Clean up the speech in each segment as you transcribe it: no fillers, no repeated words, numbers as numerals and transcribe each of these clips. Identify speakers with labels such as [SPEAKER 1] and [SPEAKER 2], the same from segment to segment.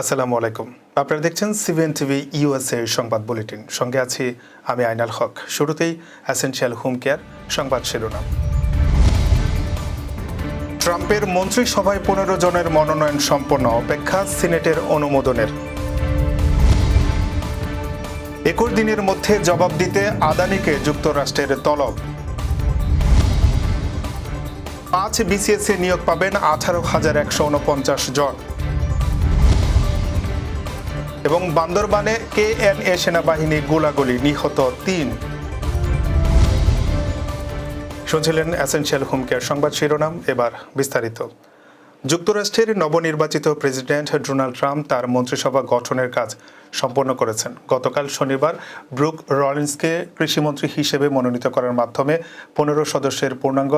[SPEAKER 1] আসসালামু আলাইকুম। আপনারা দেখছেন সিবিএন টিভি ইউএসএ সংবাদ বুলেটিন। সঙ্গে আছি আমি আইনাল হক। শুরুতেই এসেনশিয়াল হোম কেয়ার সংবাদ শিরোনাম। ট্রাম্পের মন্ত্রিসভায় 15 জনের মনোনয়ন সম্পন্ন, অপেক্ষা সিনেটের অনুমোদনের। 21 দিনের মধ্যে জবাব দিতে আদানিকে যুক্তরাষ্ট্রের তলব। 5 বিসিএসে নিয়োগ পাবেন 18,149 জন। এবং বান্দরবানে কেএনএ সেনাবাহিনী গোলাগুলি, নিহত 3। শুনছিলেন এসেনশিয়াল হোম কেয়ার সংবাদ শিরোনাম। এবার বিস্তারিত। যুক্তরাষ্ট্রের নবনির্বাচিত প্রেসিডেন্ট ডোনাল্ড ট্রাম্প তার মন্ত্রিসভা গঠনের কাজ সম্পন্ন করেছেন। গতকাল শনিবার ব্রুক রলিন্সকে কৃষিমন্ত্রী হিসেবে মনোনীত করার মাধ্যমে 15 সদস্যের পূর্ণাঙ্গ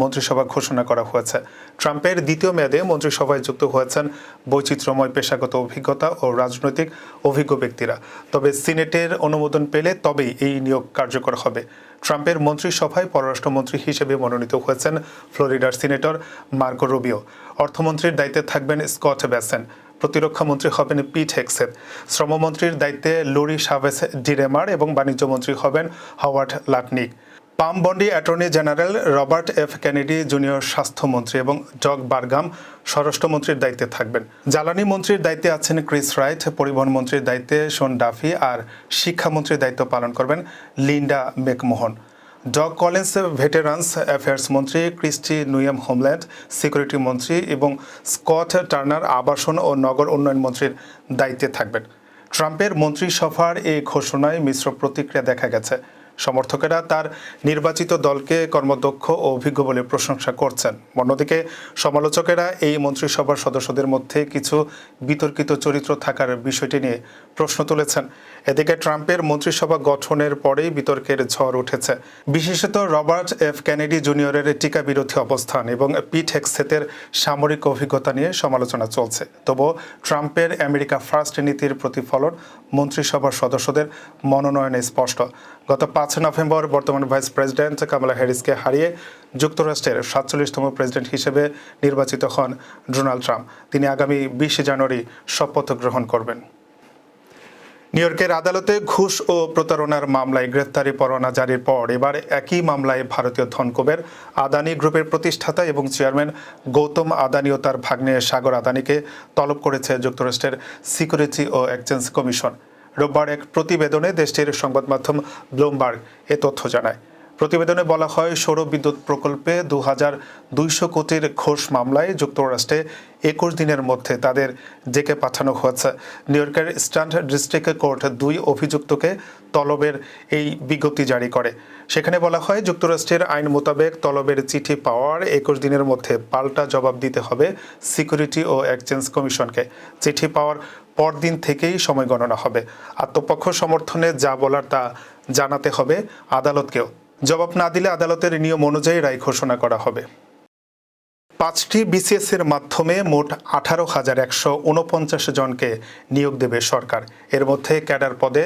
[SPEAKER 1] মন্ত্রিসভা ঘোষণা করা হয়েছে। ট্রাম্পের দ্বিতীয় মেয়াদে মন্ত্রিসভায় যুক্ত হয়েছেন বৈচিত্র্যময় পেশাগত অভিজ্ঞতা ও রাজনৈতিক অভিজ্ঞ ব্যক্তিরা। তবে সিনেটের অনুমোদন পেলে তবেই এই নিয়োগ কার্যকর হবে। ট্রাম্পের মন্ত্রিসভায় পররাষ্ট্রমন্ত্রী হিসেবে মনোনীত হয়েছেন ফ্লোরিডার সিনেটর মার্কো রুবিও। অর্থমন্ত্রীর দায়িত্বে থাকবেন স্কট বেসেন। প্রতিরক্ষামন্ত্রী হবেন পিট হেগসেথ। শ্রমমন্ত্রীর দায়িত্বে লরি শাভেস ডিরেমার এবং বাণিজ্যমন্ত্রী হবেন Howard Lutnick. Pam Bondi attorney general Robert F Kennedy junior স্বাস্থ্যমন্ত্রী এবং ডগ বারগাম স্বরাষ্ট্রমন্ত্রীর দায়িত্বে থাকবেন। জ্বালানি মন্ত্রীর দায়িত্বে আছেন ক্রিস রাইট, পরিবহন মন্ত্রীর দায়িত্বে শন ডাফি আর শিক্ষামন্ত্রীর দায়িত্ব পালন করবেন Linda McMahon. Dog Collins veterans affairs মন্ত্রী, ক্রিস্টি নুয়েম হোমল্যান্ড সিকিউরিটি মন্ত্রী এবং স্কট টার্নার আবাসন ও নগর উন্নয়ন মন্ত্রীর দায়িত্বে থাকবেন। ট্রাম্পের মন্ত্রিসভার এই ঘোষণায় মিশ্র প্রতিক্রিয়া দেখা গেছে। সমর্থকেরা তার নির্বাচিত দলকে কর্মদক্ষ ও অভিজ্ঞ বলে প্রশংসা করছেন। অন্যদিকে সমালোচকেরা এই মন্ত্রিসভার সদস্যদের মধ্যে কিছু বিতর্কিত চরিত্র থাকার বিষয়টি নিয়ে প্রশ্ন তুলেছেন। এদিকে ট্রাম্পের মন্ত্রিসভা গঠনের পরেই বিতর্কের ঝড় উঠেছে। বিশেষত রবার্ট এফ কেনেডি জুনিয়রের টিকা বিরোধী অবস্থান এবং পিট হেগসেথের সামরিক অভিজ্ঞতা নিয়ে সমালোচনা চলছে। তবুও ট্রাম্পের আমেরিকা ফার্স্ট নীতির প্রতিফলন মন্ত্রিসভার সদস্যদের মনোনয়নে স্পষ্ট। গত 5 নভেম্বর বর্তমান ভাইস প্রেসিডেন্ট কামালা হ্যারিসকে হারিয়ে যুক্তরাষ্ট্রের 47তম প্রেসিডেন্ট হিসেবে নির্বাচিত হন ডোনাল্ড ট্রাম্প। তিনি আগামী 20 জানুয়ারি শপথ গ্রহণ করবেন। নিউ ইয়র্কের আদালতে ঘুষ ও প্রতারণার মামলায় গ্রেফতারি পরোয়ানা জারির পর এবার একই মামলায় ভারতীয় ধনকুবের আদানি গ্রুপের প্রতিষ্ঠাতা এবং চেয়ারম্যান গৌতম আদানি ও তার ভাগ্নে সাগর আদানিকে তলব করেছে যুক্তরাষ্ট্রের সিকিউরিটি ও এক্সচেঞ্জ কমিশন। রোববার এক প্রতিবেদনে দেশটির সংবাদ মাধ্যম ব্লুমবার্গ এ তথ্য জানায়। প্রতিবেদনে বলা হয়, সৌর বিদ্যুৎ প্রকল্পে 2,200 কোটির ঘুষ মামলায় যুক্তরাষ্ট্রে 21 দিনের মধ্যে তাদের ডেকে পাঠানো হয়েছে। নিউ ইয়র্কের স্ট্যান্ড ডিস্ট্রিক্ট কোর্ট 2 অভিযুক্তকে তলবের এই বিজ্ঞপ্তি জারি করে। সেখানে বলা হয়, যুক্তরাষ্ট্রের আইন মোতাবেক তলবের চিঠি পাওয়ার 21 দিনের মধ্যে পাল্টা জবাব দিতে হবে সিকিউরিটি ও এক্সচেঞ্জ কমিশনকে। চিঠি পাওয়ার পরদিন থেকেই সময় গণনা হবে। আত্মপক্ষ সমর্থনে যা বলার তা জানাতে হবে আদালতকেও। জবাব না দিলে আদালতের নিয়ম অনুযায়ী রায় ঘোষণা করা হবে। 5টি বিসিএস এর মাধ্যমে মোট 18,149 জনকে নিয়োগ দেবে সরকার। এর মধ্যে ক্যাডার পদে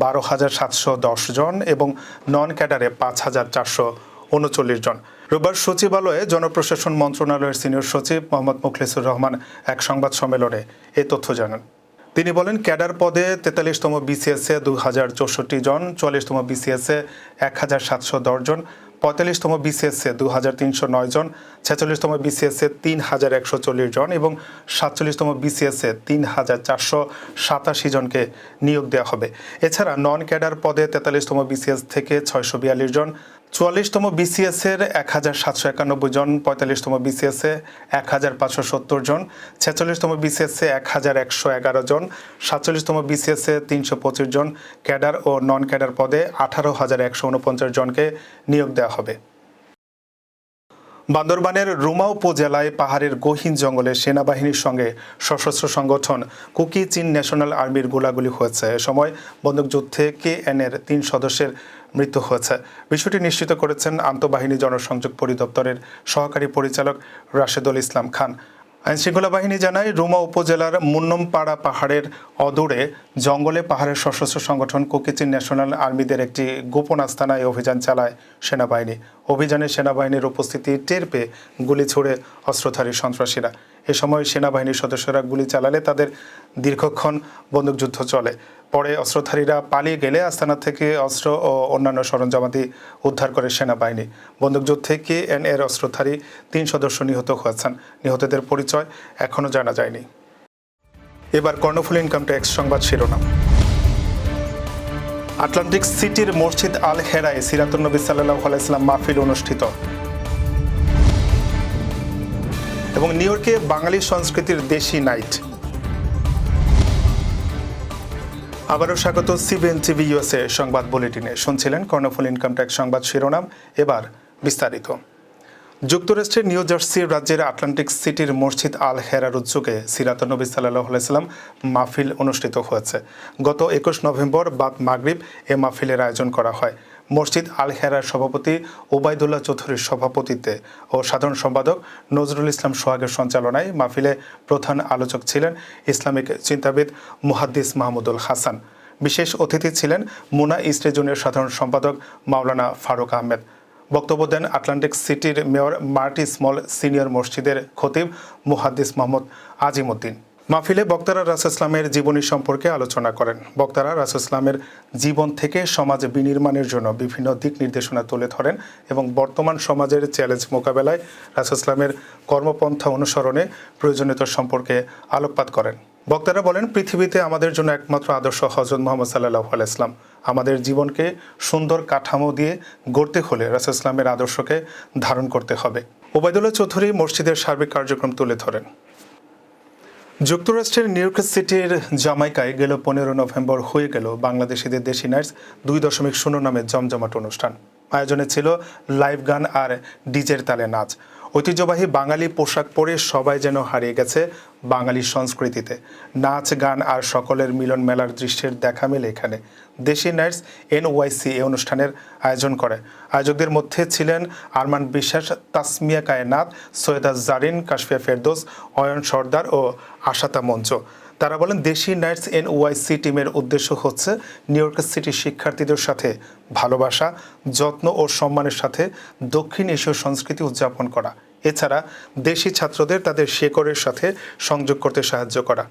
[SPEAKER 1] 12,710 জন এবং নন ক্যাডারে 5,439 জন। রোববার সচিবালয়ে জনপ্রশাসন মন্ত্রণালয়ের সিনিয়র সচিব মোহাম্মদ মুখলিসুর রহমান এক সংবাদ সম্মেলনে এ তথ্য জানান। তিনি বলেন, ক্যাডার পদে 43তম বিসিএসে 2,064 জন, 44তম বিসিএসে 1,710 জন, 45তম বিসিএসে 2,309 জন, 46তম বিসিএসে 3,140 জন এবং 47তম বিসিএসে 3,487 জনকে নিয়োগ দেওয়া হবে। এছাড়া নন ক্যাডার পদে 43তম বিসিএস থেকে 642 জন, 44তম বিসিএসের 1,791 জন, 45তম বিসিএসে 1,570 জন, 46তম বিসিএসে 1,111 জন, 47তম বিসিএসে 325 জন ক্যাডার ও নন ক্যাডার পদে 18,149 জনকে নিয়োগ দেওয়া হবে। বান্দরবানের রুমা উপজেলায় পাহাড়ের গহীন জঙ্গলে সেনাবাহিনীর সঙ্গে সশস্ত্র সংগঠন কুকি চিন ন্যাশনাল আর্মির গোলাগুলি হয়েছে। এ সময় বন্দুকযুদ্ধে কেএনএর 3 সদস্যের মৃত্যু হয়েছে। বিষয়টি নিশ্চিত করেছেন আন্তঃবাহিনী জনসংযোগ পরিদপ্তরের সহকারী পরিচালক রাশেদুল ইসলাম খান। আইনশৃঙ্খলা বাহিনী জানায়, রুমা উপজেলার মুন্নমপাড়া পাহাড়ের অদূরে জঙ্গলে পাহাড়ের সশস্ত্র সংগঠন কুকি চিন ন্যাশনাল আর্মিদের একটি গোপন আস্তানায় অভিযান চালায় সেনাবাহিনী। অভিযানে সেনাবাহিনীর উপস্থিতি টের পেয়ে গুলি ছুড়ে অস্ত্রধারী সন্ত্রাসীরা। এ সময় সেনাবাহিনীর সদস্যরা গুলি চালালে তাদের দীর্ঘক্ষণ বন্দুকযুদ্ধ চলে। পরে অস্ত্রধারীরা পালিয়ে গেলে আস্তানা থেকে অস্ত্র ও অন্যান্য সরঞ্জামাদি উদ্ধার করে সেনাবাহিনী। বন্দুকযুদ্ধে KN-এর অস্ত্রধারী 3 সদস্য নিহত হয়েছেন। নিহতদের পরিচয় এখনও জানা যায়নি। এবার কর্ণফুলী ইনকাম ট্যাক্স সংবাদ শিরোনাম। আটলান্টিক সিটির মসজিদ আল হেরায় সিরাতুন নবী সাল্লাল্লাহু আলাইহি ওয়াসাল্লাম মাহফিল অনুষ্ঠিত। এবং নিউ ইয়র্কে বাঙালি সংস্কৃতির দেশি নাইট। আবারও স্বাগত CBN TV USA সংবাদ বুলেটিনে। শুনছিলেন কর্ণফুলী ইনকাম ট্যাক্স সংবাদ শিরোনাম। এবার বিস্তারিত। যুক্তরাষ্ট্রের নিউ জার্সি রাজ্যের আটলান্টিক সিটির মসজিদ আল হেরার উদ্যোগে সিরাতুন নবী সাল্লাল্লাহু আলাইহি ওয়াসাল্লাম মাহফিল অনুষ্ঠিত হয়েছে। গত 21 নভেম্বর বাদ মাগরিব এ মাহফিলের আয়োজন করা হয়। মসজিদ আল হেরার সভাপতি ওবায়দুল্লাহ চৌধুরীর সভাপতিত্বে ও সাধারণ সম্পাদক নজরুল ইসলাম সোহাগের সঞ্চালনায় মাহফিলে প্রধান আলোচক ছিলেন ইসলামিক চিন্তাবিদ মুহাদ্দিস মাহমুদুল হাসান। বিশেষ অতিথি ছিলেন মুনা ইস্ট রিজনের সাধারণ সম্পাদক মাওলানা ফারুক আহমেদ। বক্তব্য দেন আটলান্টিক সিটির মেয়র মার্টি স্মল সিনিয়র মসজিদের খতিব মুহাদ্দিস মোহাম্মদ আজিমউদ্দিন। মাহফিলে বক্তারা রাসূল ইসলামের জীবনী সম্পর্কে আলোচনা করেন। বক্তারা রাসূল ইসলামের জীবন থেকে সমাজ বিনির্মাণের জন্য বিভিন্ন দিক নির্দেশনা তুলে ধরেন এবং বর্তমান সমাজের চ্যালেঞ্জ মোকাবেলায় রাসূল ইসলামের কর্মপন্থা অনুসরণে প্রয়োজনীয়তা সম্পর্কে আলোকপাত করেন। বক্তারা বলেন, পৃথিবীতে আমাদের জন্য একমাত্র আদর্শ হযরত মুহাম্মদ সাল্লাল্লাহু আলাইহি ওয়াসাল্লাম। আমাদের জীবনকে সুন্দর কাঠামো দিয়ে গড়তে হলে রাসূল ইসলামের আদর্শকে ধারণ করতে হবে। ওবায়দুল্লাহ চৌধুরী মসজিদের সার্বিক কার্যক্রম তুলে ধরেন। যুক্তরাষ্ট্রের নিউ ইয়র্ক সিটির জামাইকায় গেল 15 নভেম্বর হয়ে গেল বাংলাদেশিদের দেশি নাইটস 2.0 নামে জমজমাট অনুষ্ঠান। আয়োজনে ছিল লাইভ গান আর ডিজের তালে নাচ। ঐতিহ্যবাহী বাঙালি পোশাক পরে সবাই যেন হারিয়ে গেছে বাঙালি সংস্কৃতিতে। নাচ গান আর সকলের মিলন মেলার দৃশ্যের দেখা মেলে এখানে। দেশি নাইটস NYC এই অনুষ্ঠানের আয়োজন করে। আয়োজকদের মধ্যে ছিলেন আরমান বিশ্বাস, তাসমিয়া কায়নাত, সৈয়দা জারিন, কাশফিয়া ফেরদৌস, অয়ন সর্দার ও আশাতা মঞ্চ। তারা বলেন, দেশি নাইটস NYC টিমের উদ্দেশ্য হচ্ছে নিউ ইয়র্ক সিটির শিক্ষার্থীদের সাথে ভালোবাসা, যত্ন ও সম্মানের সাথে দক্ষিণ এশীয় সংস্কৃতি উদযাপন করা। এছাড়া দেশি ছাত্রদের তাদের শেকড়ের সাথে সংযোগ করতে সাহায্য করা।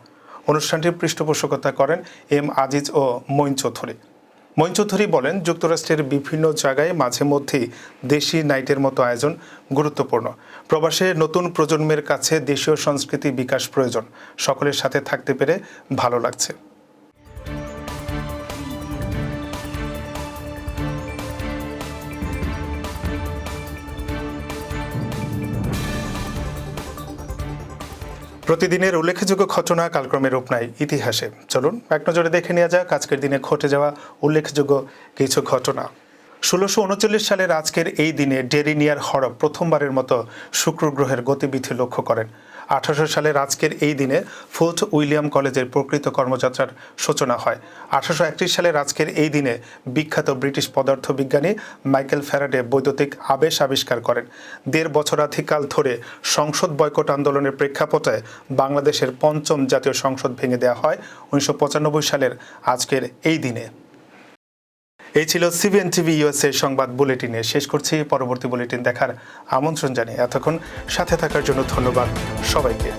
[SPEAKER 1] অনুষ্ঠানটির পৃষ্ঠপোষকতা করেন M আজিজ ও মঈন চৌধুরী। মঈন চৌধুরী বলেন, যুক্তরাষ্ট্রের বিভিন্ন জায়গায় মাঝে মধ্যেই দেশি নাইটের মতো আয়োজন গুরুত্বপূর্ণ। প্রবাসে নতুন প্রজন্মের কাছে দেশীয় সংস্কৃতি বিকাশ প্রয়োজন। সকলের সাথে থাকতে পেরে ভালো লাগছে। প্রতিদিনের উল্লেখযোগ্য ঘটনা কালক্রমে রূপ নেয় ইতিহাসে। চলুন এক নজরে দেখে নেওয়া যাক আজকের দিনে ঘটে যাওয়া উল্লেখযোগ্য কিছু ঘটনা। 1639 সালের আজকের এই দিনে ডেরিনিয়ার হরব প্রথমবারের মতো শুক্র গ্রহের গতিবিধি লক্ষ্য করেন। 1800 সালের আজকের এই দিনে ফোর্ট উইলিয়াম কলেজের প্রকৃত কর্মযাত্রার সূচনা হয়। 1831 সালের আজকের এই দিনে বিখ্যাত ব্রিটিশ পদার্থবিজ্ঞানী মাইকেল ফ্যারাডে বৈদ্যুতিক আবেশ আবিষ্কার করেন। 1.5 বছরাধিকাল ধরে সংসদ বয়কট আন্দোলনের প্রেক্ষাপটে বাংলাদেশের 5ম জাতীয় সংসদ ভেঙে দেওয়া হয় 1995 সালের আজকের এই দিনে। এই ছিল CBN TV USA সংবাদ বুলেটিনে। শেষ করছি। পরবর্তী বুলেটিন দেখার আমন্ত্রণ জানিয়ে এতক্ষণ সাথে থাকার জন্য ধন্যবাদ সবাইকে।